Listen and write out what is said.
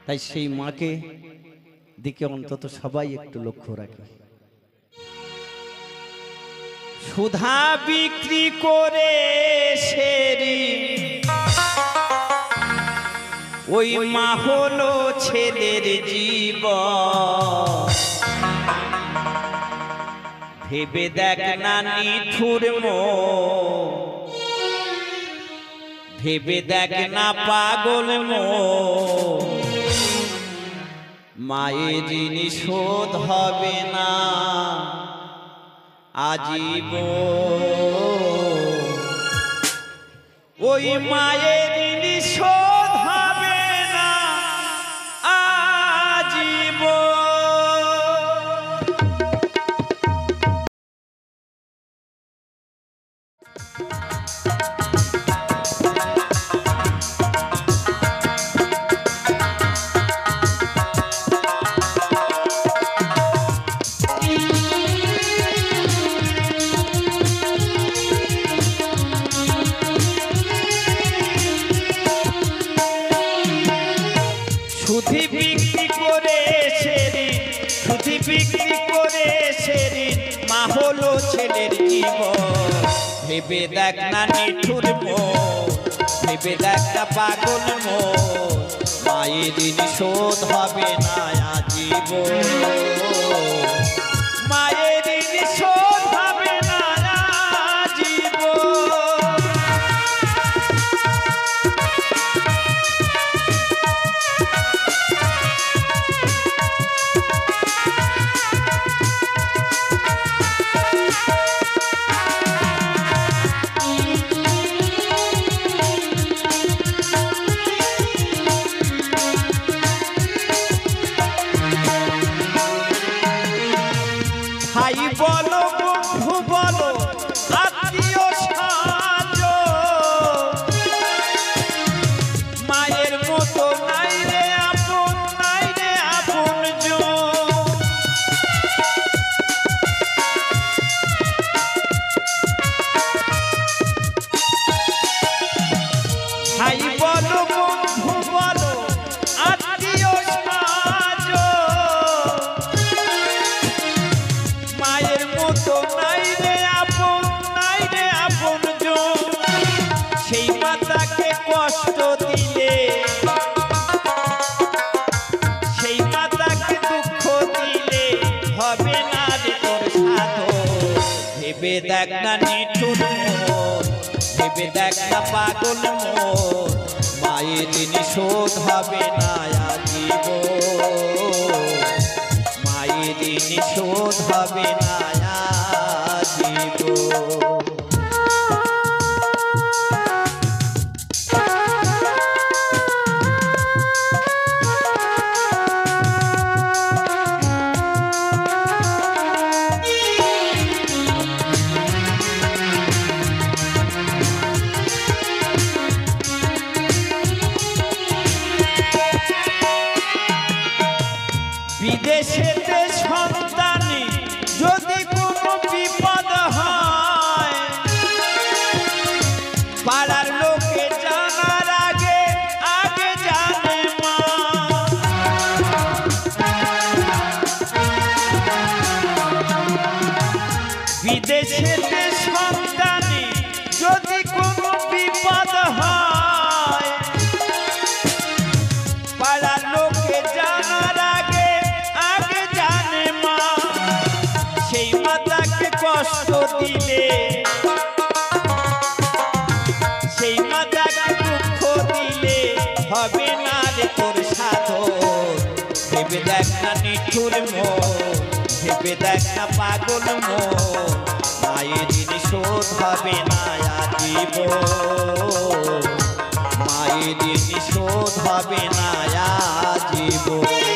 তাই সেই মাকে দিকে অন্তত সবাই একটু লক্ষ্য রাখে। সুধা বিক্রি করে সেরি ওই মা হলো ছেলের জীবন। ভেবে দেখ না নিঠুর মন, ভেবে দেখ না পাগল মন, মায়ের ঋণ শোধ হবে না আজীবন। ওই মায়ের ঋণ শোধ হবে না আজীবন। সুধি বিক্রি করে সেরি, সুধি বিক্রি করে সেরি মা হলো ছেলের জীবন। ভেবে দেখ না নিঠুর মন, ভেবে দেখ না পাগল মন, মায়ের ঋণ শোধ হবে না আজীবন। মায়ের ঋণ শোধ হবে না আজীবন। ভাই বলো বন্ধু বলো আত্মীয় স্বজন, মায়ের মতো নাই রে আপন, নাই রে আপনজন। ভাই বলো বন্ধু বলো আত্মীয় মায়ের মতো নাই রে আপন, নাই রে আপনজন। সেই মাতাকে কষ্ট দিলে, সেই মাতাকে দুঃখ দিলে হবে না রে তোর সাধন। ভেবে দেখ না নিঠুর মন, ভেবে দেখ না পাগল মন, মায়ের ঋণ শোধ হবে না আজীবন। মায়ের ঋণ শোধ হবে না আজীবন। বিদেশেতে সন্তানি যদি কোনো বিপদ হয়, পাড়ার লোকে জানার আগে আগে জানে মা। বিদেশেতে সন্তানি যদি কোনো বিপদ হয়, পাড়ার লোকে জানার আগে আগে জানে মা। সেই মাতাকে কষ্ট দিলে, সেই মাতাকে দুঃখ দিলে হবে না রে তোর সাধন। ভেবে দেখ না নিঠুর মন, ভেবে দেখ না পাগল মন, মায়ের ঋণ শোধ হবে না আজীবন। মায়ের ঋণ শোধ হবে না আজীবন।